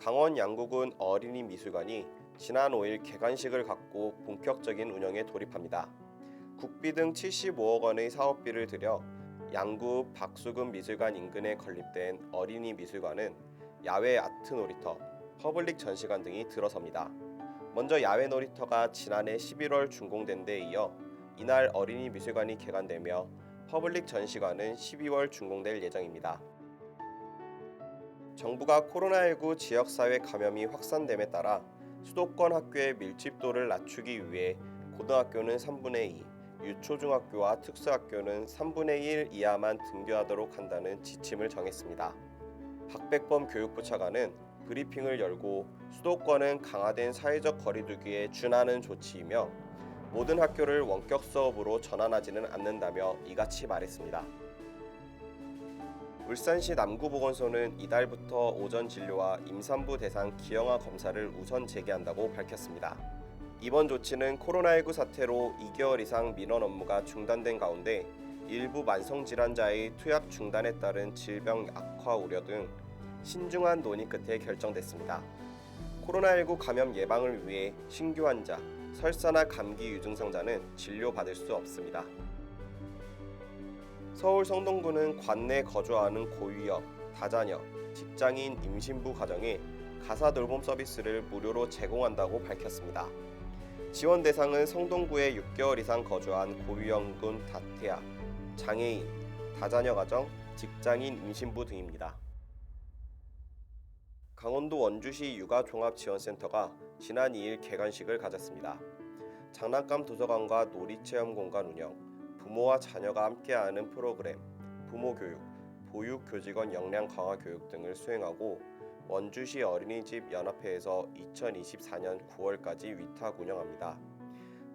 강원 양구군 어린이 미술관이 지난 5일 개관식을 갖고 본격적인 운영에 돌입합니다. 국비 등 75억 원의 사업비를 들여 양구 박수금 미술관 인근에 건립된 어린이 미술관은 야외 아트 놀이터, 퍼블릭 전시관 등이 들어섭니다. 먼저 야외 놀이터가 지난해 11월 준공된 데 이어 이날 어린이 미술관이 개관되며 퍼블릭 전시관은 12월 준공될 예정입니다. 정부가 코로나19 지역사회 감염이 확산됨에 따라 수도권 학교의 밀집도를 낮추기 위해 고등학교는 3분의 2, 유초중학교와 특수학교는 3분의 1 이하만 등교하도록 한다는 지침을 정했습니다. 박백범 교육부 차관은 브리핑을 열고 수도권은 강화된 사회적 거리두기에 준하는 조치이며 모든 학교를 원격 수업으로 전환하지는 않는다며 이같이 말했습니다. 울산시 남구보건소는 이달부터 오전 진료와 임산부 대상 기형아 검사를 우선 재개한다고 밝혔습니다. 이번 조치는 코로나19 사태로 2개월 이상 민원 업무가 중단된 가운데 일부 만성질환자의 투약 중단에 따른 질병 악화 우려 등 신중한 논의 끝에 결정됐습니다. 코로나19 감염 예방을 위해 신규 환자, 설사나 감기 유증상자는 진료받을 수 없습니다. 서울 성동구는 관내 거주하는 고위험, 다자녀, 직장인 임신부 가정에 가사 돌봄 서비스를 무료로 제공한다고 밝혔습니다. 지원 대상은 성동구에 6개월 이상 거주한 고위험군 다태아, 장애인, 다자녀 가정, 직장인 임신부 등입니다. 강원도 원주시 육아종합지원센터가 지난 2일 개관식을 가졌습니다. 장난감 도서관과 놀이체험 공간 운영, 부모와 자녀가 함께하는 프로그램, 부모교육, 보육교직원 역량 강화 교육 등을 수행하고 원주시 어린이집 연합회에서 2024년 9월까지 위탁 운영합니다.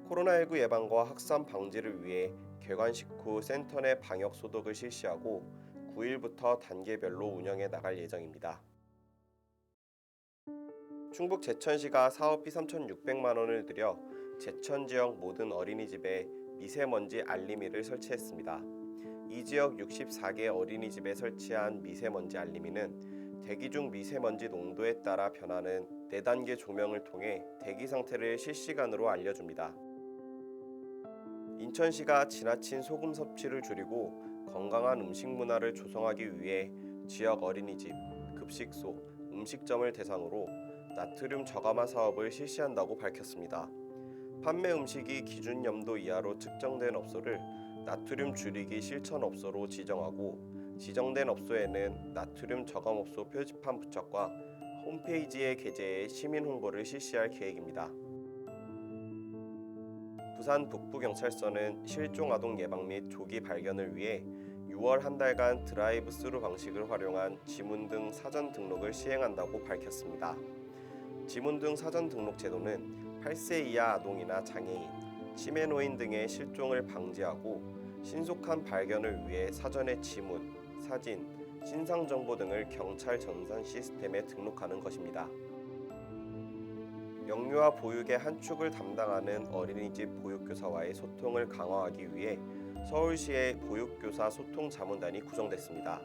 코로나19 예방과 확산 방지를 위해 개관식 후 센터 내 방역 소독을 실시하고 9일부터 단계별로 운영해 나갈 예정입니다. 충북 제천시가 사업비 3,600만 원을 들여 제천 지역 모든 어린이집에 미세먼지 알림이를 설치했습니다. 이 지역 64개 어린이집에 설치한 미세먼지 알림이는 대기 중 미세먼지 농도에 따라 변하는 4단계 조명을 통해 대기 상태를 실시간으로 알려줍니다. 인천시가 지나친 소금 섭취를 줄이고 건강한 음식 문화를 조성하기 위해 지역 어린이집, 급식소, 음식점을 대상으로 나트륨 저감화 사업을 실시한다고 밝혔습니다. 판매 음식이 기준 염도 이하로 측정된 업소를 나트륨 줄이기 실천 업소로 지정하고 지정된 업소에는 나트륨 저감 업소 표지판 부착과 홈페이지에 게재해 시민 홍보를 실시할 계획입니다. 부산 북부경찰서는 실종 아동 예방 및 조기 발견을 위해 6월 한 달간 드라이브 스루 방식을 활용한 지문 등 사전 등록을 시행한다고 밝혔습니다. 지문 등 사전 등록 제도는 8세 이하 아동이나 장애인, 치매노인 등의 실종을 방지하고 신속한 발견을 위해 사전에 지문, 사진, 신상정보 등을 경찰 전산 시스템에 등록하는 것입니다. 영유아 보육의 한 축을 담당하는 어린이집 보육교사와의 소통을 강화하기 위해 서울시의 보육교사 소통자문단이 구성됐습니다.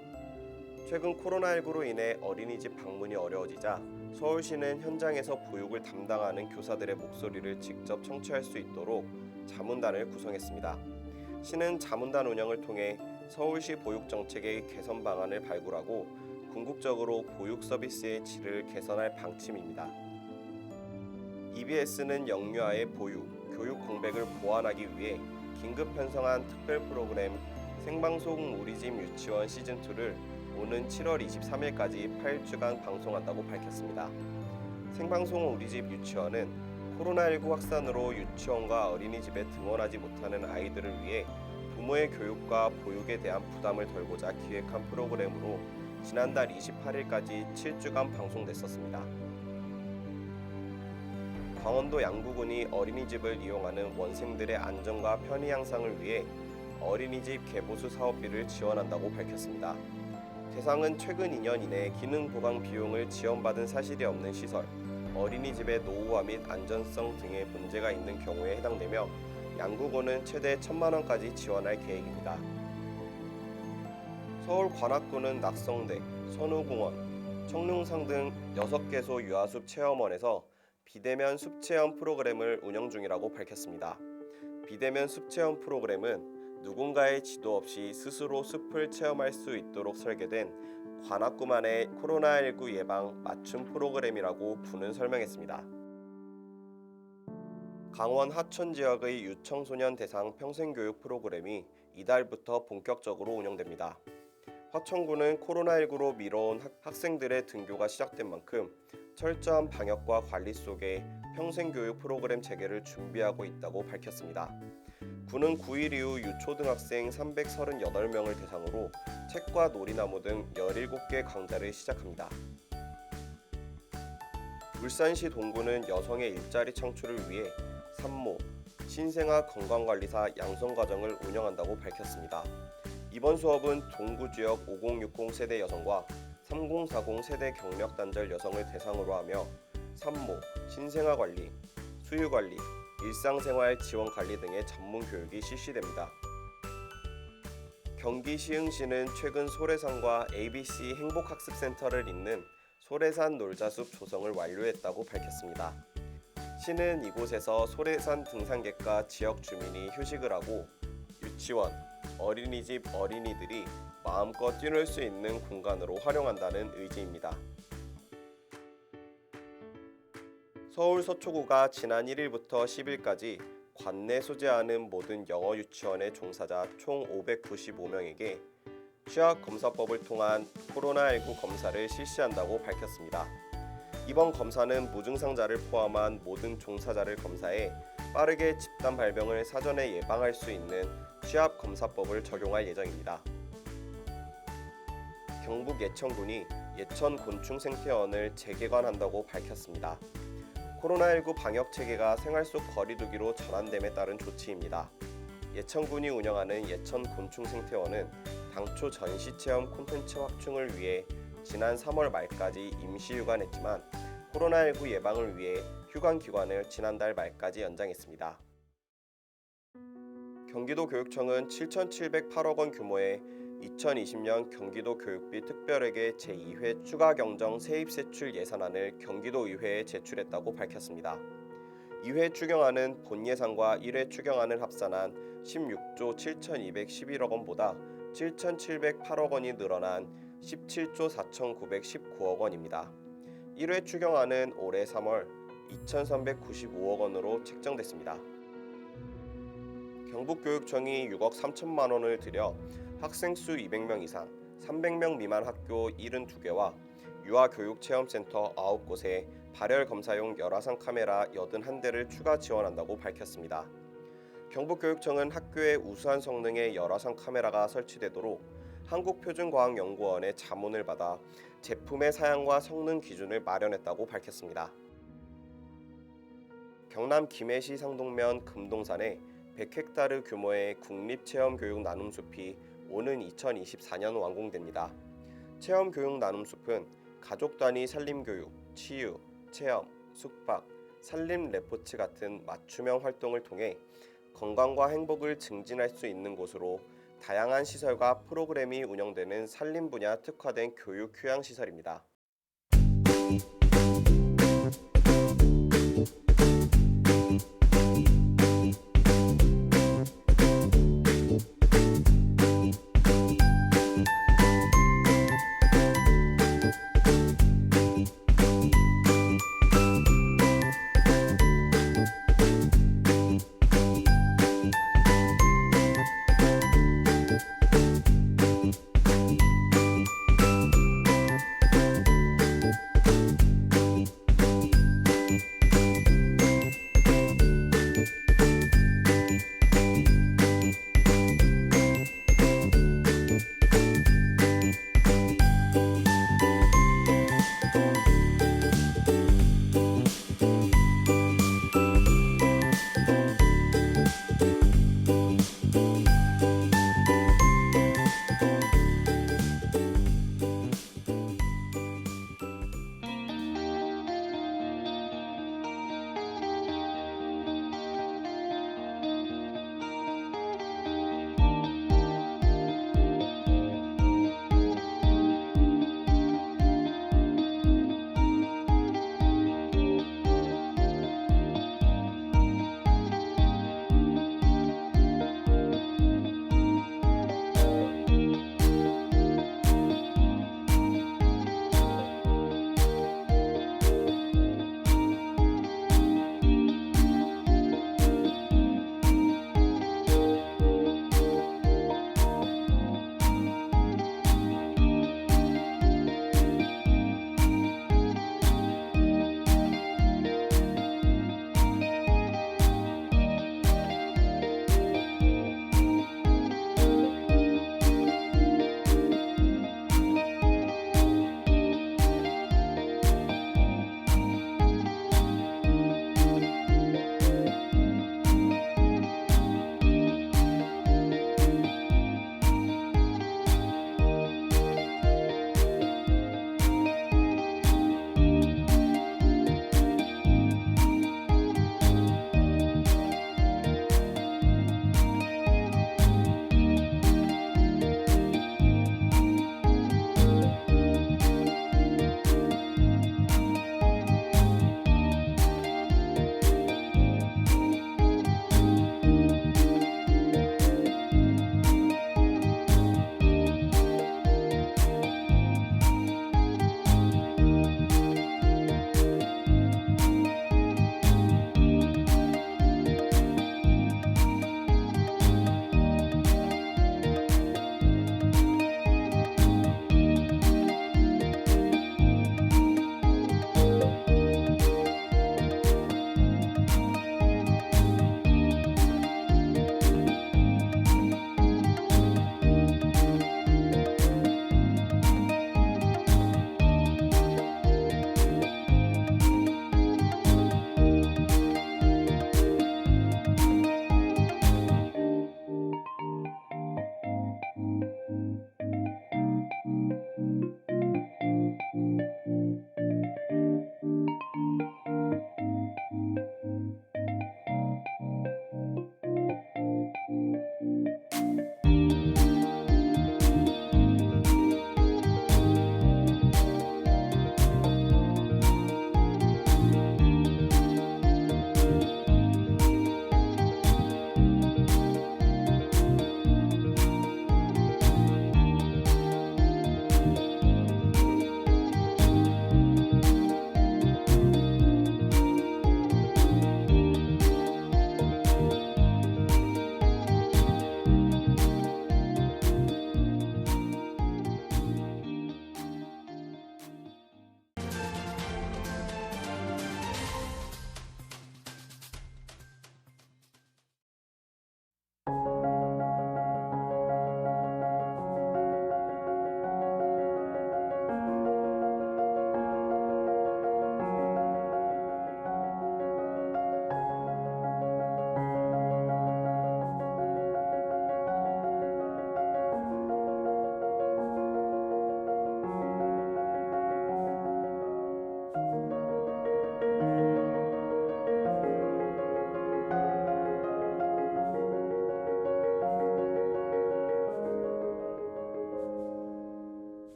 최근 코로나19로 인해 어린이집 방문이 어려워지자 서울시는 현장에서 보육을 담당하는 교사들의 목소리를 직접 청취할 수 있도록 자문단을 구성했습니다. 시는 자문단 운영을 통해 서울시 보육정책의 개선 방안을 발굴하고 궁극적으로 보육 서비스의 질을 개선할 방침입니다. EBS는 영유아의 보육, 교육 공백을 보완하기 위해 긴급 편성한 특별 프로그램 생방송 우리 집 유치원 시즌2를 오는 7월 23일까지 8일간 방송한다고 밝혔습니다. 생방송 우리 집 유치원은 코로나19 확산으로 유치원과 어린이집에 등원하지 못하는 아이들을 위해 부모의 교육과 보육에 대한 부담을 덜고자 기획한 프로그램으로 지난달 28일까지 7주간 방송됐었습니다. 강원도 양구군이 어린이집을 이용하는 원생들의 안전과 편의 향상을 위해 어린이집 개보수 사업비를 지원한다고 밝혔습니다. 대상은 최근 2년 이내 기능 보강 비용을 지원받은 사실이 없는 시설, 어린이집의 노후화 및 안전성 등의 문제가 있는 경우에 해당되며 양구군은 최대 1,000만 원까지 지원할 계획입니다. 서울 관악구는 낙성대, 선우공원, 청룡상 등 6개소 유아숲 체험원에서 비대면 숲 체험 프로그램을 운영 중이라고 밝혔습니다. 비대면 숲 체험 프로그램은 누군가의 지도 없이 스스로 숲을 체험할 수 있도록 설계된 관악구만의 코로나19 예방 맞춤 프로그램이라고 부는 설명했습니다. 강원 하천 지역의 유청소년 대상 평생교육 프로그램이 이달부터 본격적으로 운영됩니다. 화천구는 코로나19로 미뤄온 학생들의 등교가 시작된 만큼 철저한 방역과 관리 속에 평생교육 프로그램 체계를 준비하고 있다고 밝혔습니다. 구는 9일 이후 유초등학생 338명을 대상으로 책과 놀이나무 등 17개 강좌를 시작합니다. 울산시 동구는 여성의 일자리 창출을 위해 산모, 신생아 건강관리사 양성과정을 운영한다고 밝혔습니다. 이번 수업은 동구 지역 5060 세대 여성과 3040 세대 경력 단절 여성을 대상으로 하며 산모, 신생아 관리, 수유 관리, 일상생활 지원 관리 등의 전문 교육이 실시됩니다. 경기 시흥시는 최근 소래산과 ABC 행복학습센터를 잇는 소래산 놀자숲 조성을 완료했다고 밝혔습니다. 시는 이곳에서 소래산 등산객과 지역 주민이 휴식을 하고 유치원, 어린이집 어린이들이 마음껏 뛰놀 수 있는 공간으로 활용한다는 의지입니다. 서울 서초구가 지난 1일부터 10일까지 관내 소재하는 모든 영어 유치원의 종사자 총 595명에게 취약검사법을 통한 코로나19 검사를 실시한다고 밝혔습니다. 이번 검사는 무증상자를 포함한 모든 종사자를 검사해 빠르게 집단 발병을 사전에 예방할 수 있는 취약검사법을 적용할 예정입니다. 경북 예천군이 예천곤충생태원을 재개관한다고 밝혔습니다. 코로나19 방역 체계가 생활 속 거리두기로 전환됨에 따른 조치입니다. 예천군이 운영하는 예천곤충생태원은 당초 전시체험 콘텐츠 확충을 위해 지난 3월 말까지 임시 휴관했지만 코로나19 예방을 위해 휴관 기간을 지난달 말까지 연장했습니다. 경기도교육청은 7,708억 원 규모의 2020년 경기도 교육비 특별회계 제2회 추가 경정 세입세출 예산안을 경기도의회에 제출했다고 밝혔습니다. 2회 추경안은 본 예산과 1회 추경안을 합산한 16조 7,211억 원보다 7,708억 원이 늘어난 17조 4,919억 원입니다. 1회 추경안은 올해 3월 2,395억 원으로 책정됐습니다. 경북교육청이 6억 3천만 원을 들여 학생 수 200명 이상, 300명 미만 학교 72개와 유아교육체험센터 9곳에 발열검사용 열화상 카메라 81대를 추가 지원한다고 밝혔습니다. 경북교육청은 학교에 우수한 성능의 열화상 카메라가 설치되도록 한국표준과학연구원의 자문을 받아 제품의 사양과 성능 기준을 마련했다고 밝혔습니다. 경남 김해시 상동면 금동산에 100헥타르 규모의 국립체험교육 나눔숲이 오는 2024년 완공됩니다. 체험교육 나눔숲은 가족 단위 산림교육, 치유, 체험, 숙박, 산림 레포츠 같은 맞춤형 활동을 통해 건강과 행복을 증진할 수 있는 곳으로 다양한 시설과 프로그램이 운영되는 산림 분야 특화된 교육 휴양 시설입니다.